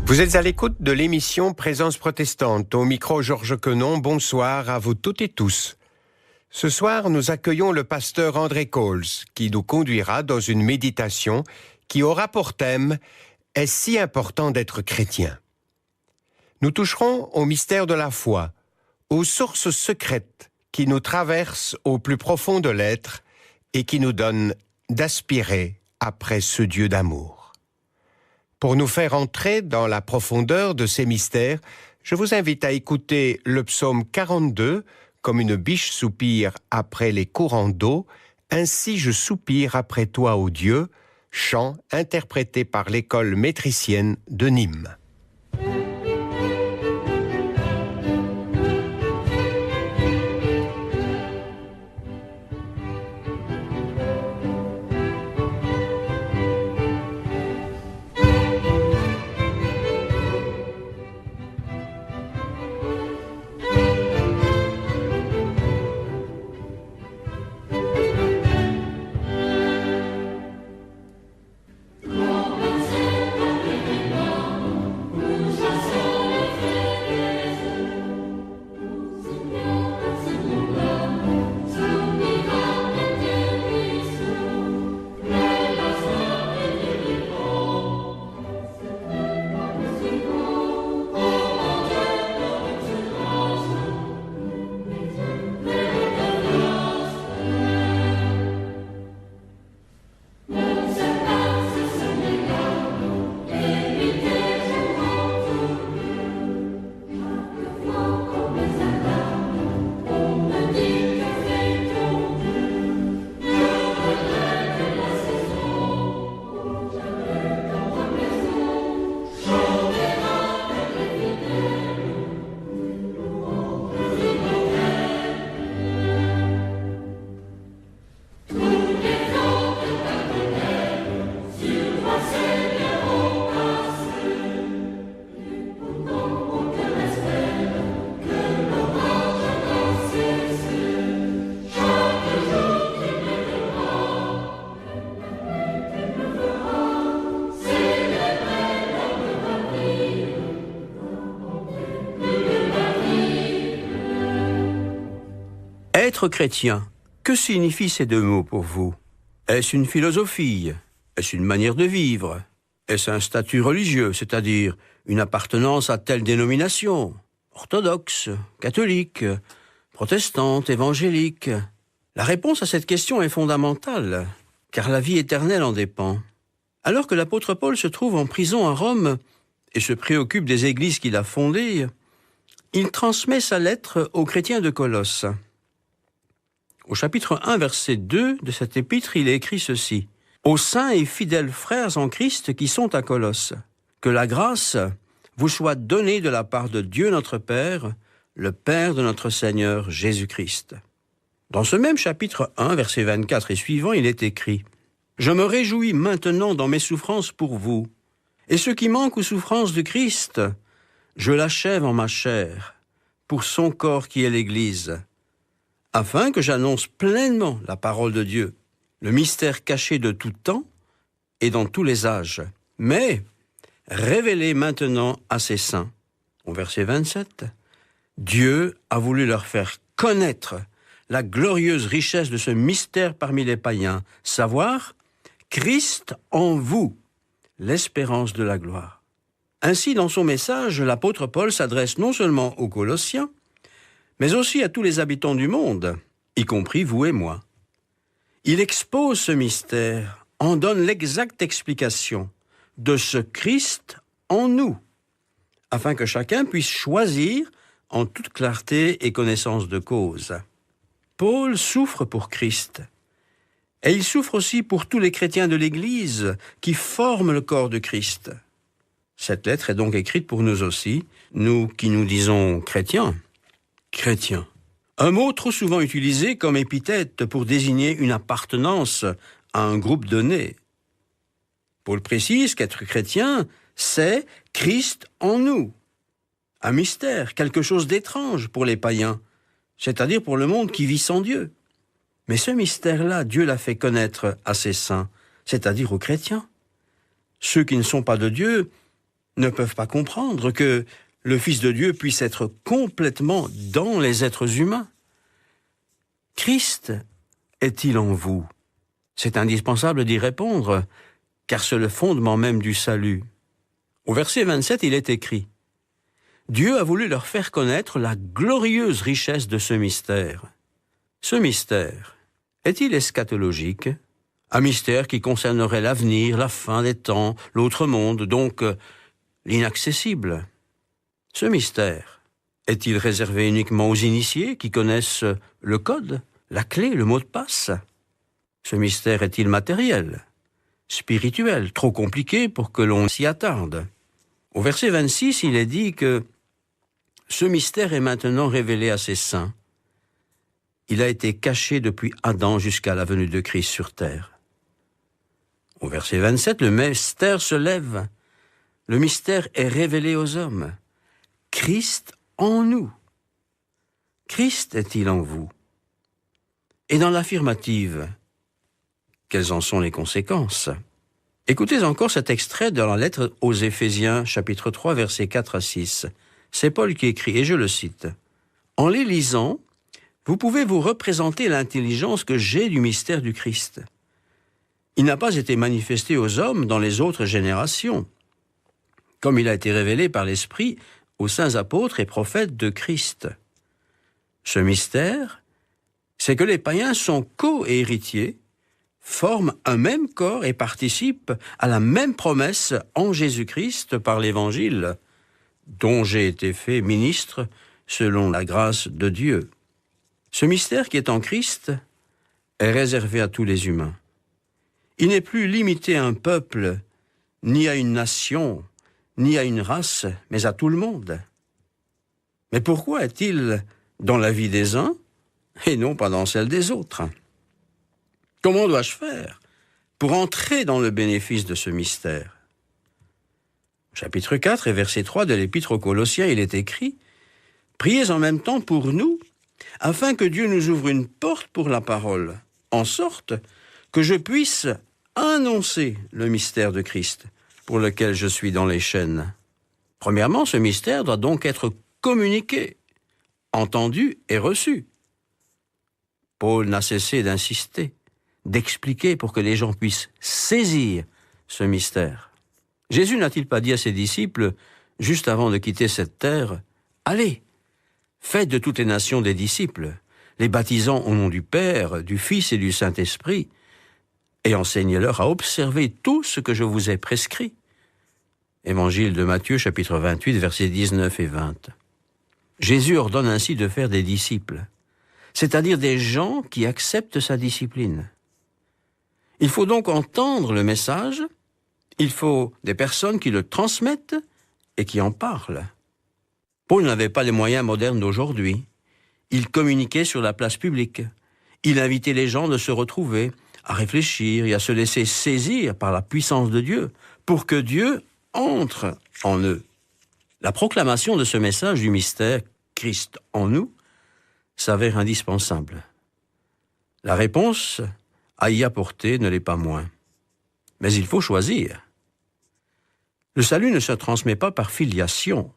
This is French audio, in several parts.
Vous êtes à l'écoute de l'émission Présence protestante. Au micro Georges Quenon, bonsoir à vous toutes et tous. Ce soir, nous accueillons le pasteur André Coles, qui nous conduira dans une méditation qui aura pour thème « Est-ce si important d'être chrétien ?» Nous toucherons au mystère de la foi, aux sources secrètes qui nous traversent au plus profond de l'être et qui nous donnent d'aspirer après ce Dieu d'amour. Pour nous faire entrer dans la profondeur de ces mystères, je vous invite à écouter le psaume 42, comme une biche soupire après les courants d'eau, ainsi je soupire après toi, ô Dieu, chant interprété par l'école métricienne de Nîmes. Être chrétien, que signifient ces deux mots pour vous? Est-ce une philosophie? Est-ce une manière de vivre? Est-ce un statut religieux, c'est-à-dire une appartenance à telle dénomination? Orthodoxe, catholique, protestante, évangélique? La réponse à cette question est fondamentale, car la vie éternelle en dépend. Alors que l'apôtre Paul se trouve en prison à Rome et se préoccupe des églises qu'il a fondées, il transmet sa lettre aux chrétiens de Colosse. Au chapitre 1, verset 2 de cet épître, il est écrit ceci. « Aux saints et fidèles frères en Christ qui sont à Colosse, que la grâce vous soit donnée de la part de Dieu notre Père, le Père de notre Seigneur Jésus-Christ. » Dans ce même chapitre 1, verset 24 et suivant, il est écrit « Je me réjouis maintenant dans mes souffrances pour vous, et ce qui manque aux souffrances de Christ, je l'achève en ma chair, pour son corps qui est l'Église, afin que j'annonce pleinement la parole de Dieu, le mystère caché de tout temps et dans tous les âges, mais révélé maintenant à ses saints. » Au verset 27, « Dieu a voulu leur faire connaître la glorieuse richesse de ce mystère parmi les païens, savoir Christ en vous, l'espérance de la gloire. » Ainsi, dans son message, l'apôtre Paul s'adresse non seulement aux Colossiens, mais aussi à tous les habitants du monde, y compris vous et moi. Il expose ce mystère, en donne l'exacte explication de ce Christ en nous, afin que chacun puisse choisir en toute clarté et connaissance de cause. Paul souffre pour Christ, et il souffre aussi pour tous les chrétiens de l'Église qui forment le corps de Christ. Cette lettre est donc écrite pour nous aussi, nous qui nous disons chrétiens. Chrétien. Un mot trop souvent utilisé comme épithète pour désigner une appartenance à un groupe donné. Paul précise qu'être chrétien, c'est Christ en nous. Un mystère, quelque chose d'étrange pour les païens, c'est-à-dire pour le monde qui vit sans Dieu. Mais ce mystère-là, Dieu l'a fait connaître à ses saints, c'est-à-dire aux chrétiens. Ceux qui ne sont pas de Dieu ne peuvent pas comprendre que le Fils de Dieu puisse être complètement dans les êtres humains. Christ est-il en vous? C'est indispensable d'y répondre, car c'est le fondement même du salut. Au verset 27, il est écrit « Dieu a voulu leur faire connaître la glorieuse richesse de ce mystère. » Ce mystère est-il eschatologique? Un mystère qui concernerait l'avenir, la fin des temps, l'autre monde, donc l'inaccessible. Ce mystère est-il réservé uniquement aux initiés qui connaissent le code, la clé, le mot de passe? Ce mystère est-il matériel, spirituel, trop compliqué pour que l'on s'y attarde? Au verset 26, il est dit que ce mystère est maintenant révélé à ses saints. Il a été caché depuis Adam jusqu'à la venue de Christ sur terre. Au verset 27, le mystère se lève. Le mystère est révélé aux hommes. Christ en nous. Christ est-il en vous? Et dans l'affirmative, quelles en sont les conséquences? Écoutez encore cet extrait de la lettre aux Éphésiens, chapitre 3, versets 4 à 6. C'est Paul qui écrit, et je le cite. « En les lisant, vous pouvez vous représenter l'intelligence que j'ai du mystère du Christ. Il n'a pas été manifesté aux hommes dans les autres générations, comme il a été révélé par l'Esprit aux saints apôtres et prophètes de Christ. Ce mystère, c'est que les païens sont co-héritiers, forment un même corps et participent à la même promesse en Jésus-Christ par l'Évangile, dont j'ai été fait ministre selon la grâce de Dieu. Ce mystère qui est en Christ est réservé à tous les humains. Il n'est plus limité à un peuple, ni à une nation, ni à une race, mais à tout le monde. Mais pourquoi est-il dans la vie des uns et non pas dans celle des autres? Comment dois-je faire pour entrer dans le bénéfice de ce mystère? Chapitre 4 et verset 3 de l'Épître aux Colossiens, il est écrit « Priez en même temps pour nous, afin que Dieu nous ouvre une porte pour la parole, en sorte que je puisse annoncer le mystère de Christ, pour lequel je suis dans les chaînes. » Premièrement, ce mystère doit donc être communiqué, entendu et reçu. Paul n'a cessé d'insister, d'expliquer pour que les gens puissent saisir ce mystère. Jésus n'a-t-il pas dit à ses disciples, juste avant de quitter cette terre, « Allez, faites de toutes les nations des disciples, les baptisant au nom du Père, du Fils et du Saint-Esprit, et enseignez-leur à observer tout ce que je vous ai prescrit. » Évangile de Matthieu, chapitre 28, versets 19 et 20. Jésus ordonne ainsi de faire des disciples, c'est-à-dire des gens qui acceptent sa discipline. Il faut donc entendre le message, il faut des personnes qui le transmettent et qui en parlent. Paul n'avait pas les moyens modernes d'aujourd'hui. Il communiquait sur la place publique. Il invitait les gens de se retrouver, à réfléchir et à se laisser saisir par la puissance de Dieu, pour que Dieu entre en eux. La proclamation de ce message du mystère Christ en nous s'avère indispensable. La réponse à y apporter ne l'est pas moins. Mais il faut choisir. Le salut ne se transmet pas par filiation.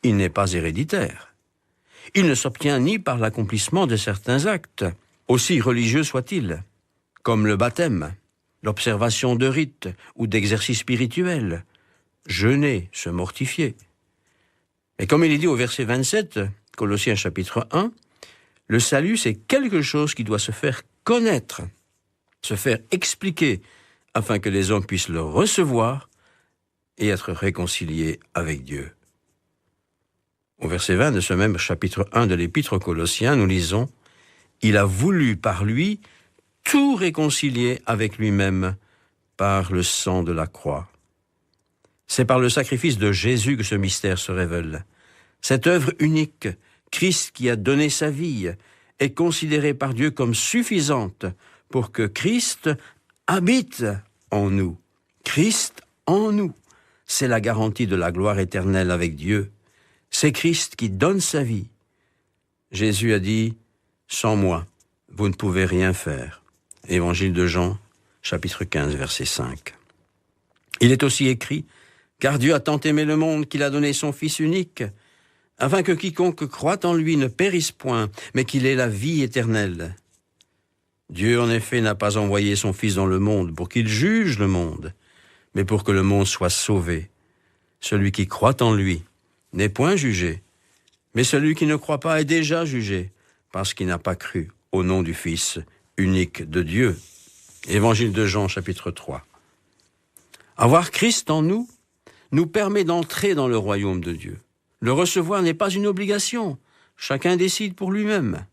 Il n'est pas héréditaire. Il ne s'obtient ni par l'accomplissement de certains actes, aussi religieux soient-ils, comme le baptême, l'observation de rites ou d'exercices spirituels, jeûner, se mortifier. Et comme il est dit au verset 27, Colossiens chapitre 1, le salut c'est quelque chose qui doit se faire connaître, se faire expliquer, afin que les hommes puissent le recevoir et être réconciliés avec Dieu. Au verset 20 de ce même chapitre 1 de l'Épître aux Colossiens, nous lisons « Il a voulu par lui tout réconcilier avec lui-même par le sang de la croix. » C'est par le sacrifice de Jésus que ce mystère se révèle. Cette œuvre unique, Christ qui a donné sa vie, est considérée par Dieu comme suffisante pour que Christ habite en nous. Christ en nous, c'est la garantie de la gloire éternelle avec Dieu. C'est Christ qui donne sa vie. Jésus a dit « Sans moi, vous ne pouvez rien faire ». Évangile de Jean, chapitre 15, verset 5. Il est aussi écrit Car Dieu a tant aimé le monde qu'il a donné son Fils unique, afin que quiconque croit en lui ne périsse point, mais qu'il ait la vie éternelle. Dieu, en effet, n'a pas envoyé son Fils dans le monde pour qu'il juge le monde, mais pour que le monde soit sauvé. Celui qui croit en lui n'est point jugé, mais celui qui ne croit pas est déjà jugé, parce qu'il n'a pas cru au nom du Fils unique de Dieu. Évangile de Jean, chapitre 3. Avoir Christ en nous permet d'entrer dans le royaume de Dieu. Le recevoir n'est pas une obligation, chacun décide pour lui-même.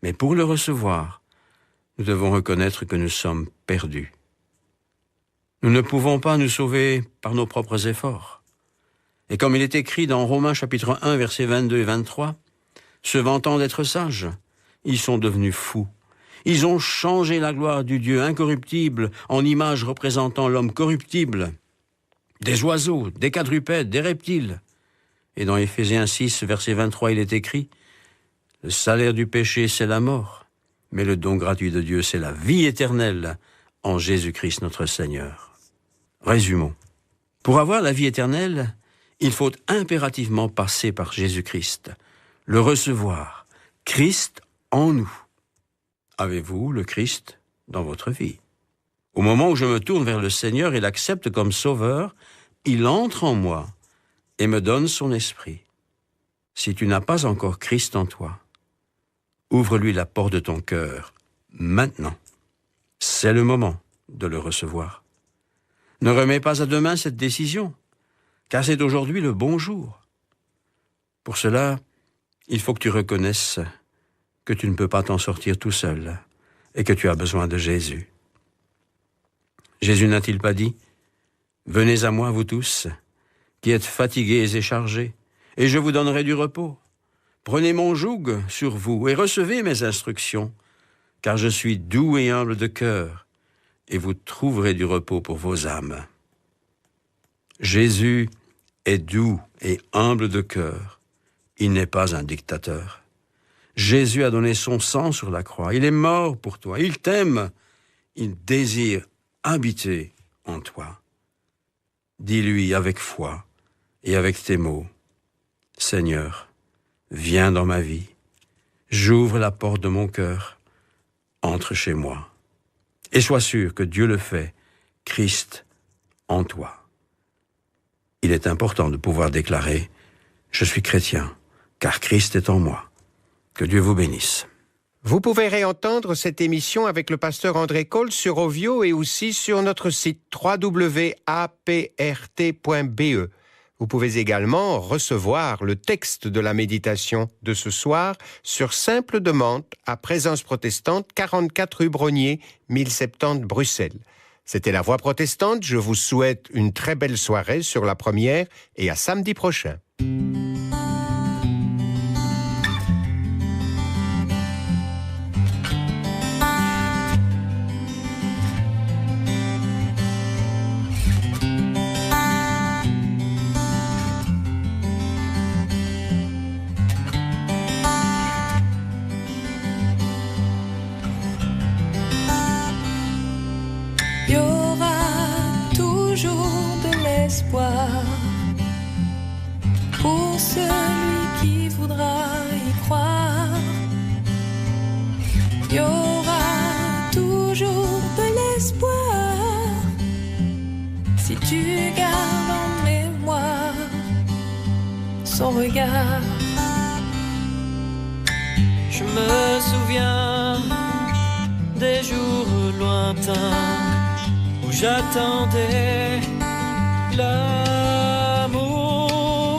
Mais pour le recevoir, nous devons reconnaître que nous sommes perdus. Nous ne pouvons pas nous sauver par nos propres efforts. Et comme il est écrit dans Romains chapitre 1, versets 22 et 23, se vantant d'être sages, ils sont devenus fous. Ils ont changé la gloire du Dieu incorruptible en image représentant l'homme corruptible, des oiseaux, des quadrupèdes, des reptiles. Et dans Éphésiens 6, verset 23, il est écrit « Le salaire du péché, c'est la mort, mais le don gratuit de Dieu, c'est la vie éternelle en Jésus-Christ notre Seigneur. » Résumons. Pour avoir la vie éternelle, il faut impérativement passer par Jésus-Christ, le recevoir, Christ en nous. Avez-vous le Christ dans votre vie? Au moment où je me tourne vers le Seigneur et l'accepte comme sauveur, il entre en moi et me donne son esprit. Si tu n'as pas encore Christ en toi, ouvre-lui la porte de ton cœur, maintenant. C'est le moment de le recevoir. Ne remets pas à demain cette décision, car c'est aujourd'hui le bon jour. Pour cela, il faut que tu reconnaisses que tu ne peux pas t'en sortir tout seul et que tu as besoin de Jésus. Jésus n'a-t-il pas dit « Venez à moi, vous tous, qui êtes fatigués et chargés, et je vous donnerai du repos. Prenez mon joug sur vous et recevez mes instructions, car je suis doux et humble de cœur, et vous trouverez du repos pour vos âmes. » Jésus est doux et humble de cœur. Il n'est pas un dictateur. Jésus a donné son sang sur la croix. Il est mort pour toi. Il t'aime. Il désire habiter en toi. Dis-lui avec foi et avec tes mots, « Seigneur, viens dans ma vie. J'ouvre la porte de mon cœur. Entre chez moi. » Et sois sûr que Dieu le fait, Christ en toi. Il est important de pouvoir déclarer « Je suis chrétien, car Christ est en moi. » Que Dieu vous bénisse. Vous pouvez réentendre cette émission avec le pasteur André Coles sur Ovio et aussi sur notre site www.aprt.be. Vous pouvez également recevoir le texte de la méditation de ce soir sur simple demande à Présence protestante, 44 rue Brognier, 1070 Bruxelles. C'était La Voix protestante. Je vous souhaite une très belle soirée sur la première et à samedi prochain. Il y aura toujours de l'espoir pour celui qui voudra y croire. Il y aura toujours de l'espoir si tu gardes en mémoire son regard. Je me souviens des jours lointains où j'attendais l'amour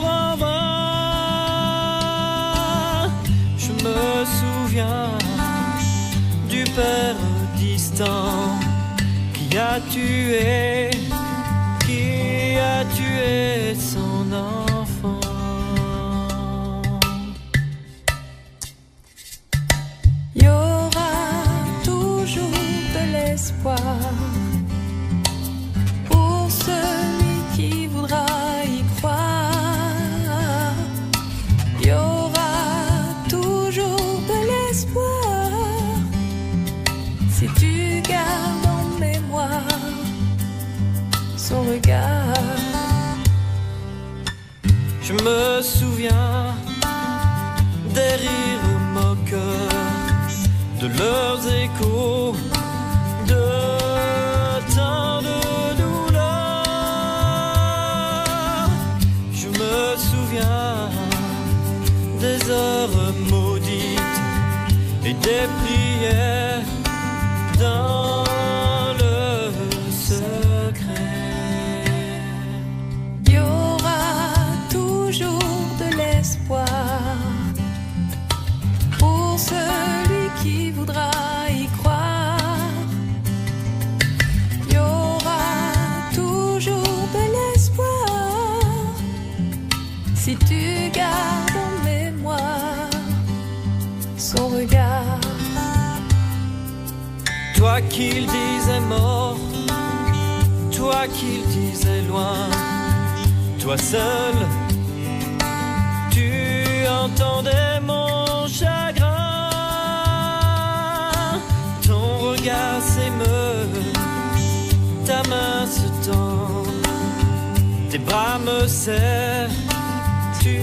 en vain. Je me souviens du père distant qui a tué son enfant. Il y aura toujours de l'espoir pour celui qui voudra Je me souviens des rires moqueurs, de leurs échos, de tant de douleurs. Je me souviens des heures maudites et des prières dans le secret. Il y aura toujours de l'espoir pour celui qui voudra y croire. Il y aura toujours de l'espoir si tu gardes en mémoire son regard. Toi qu'il disait mort, toi qu'il disait loin, toi seul, tu entendais mon chagrin. Ton regard s'émeut, ta main se tend, tes bras me serrent, tu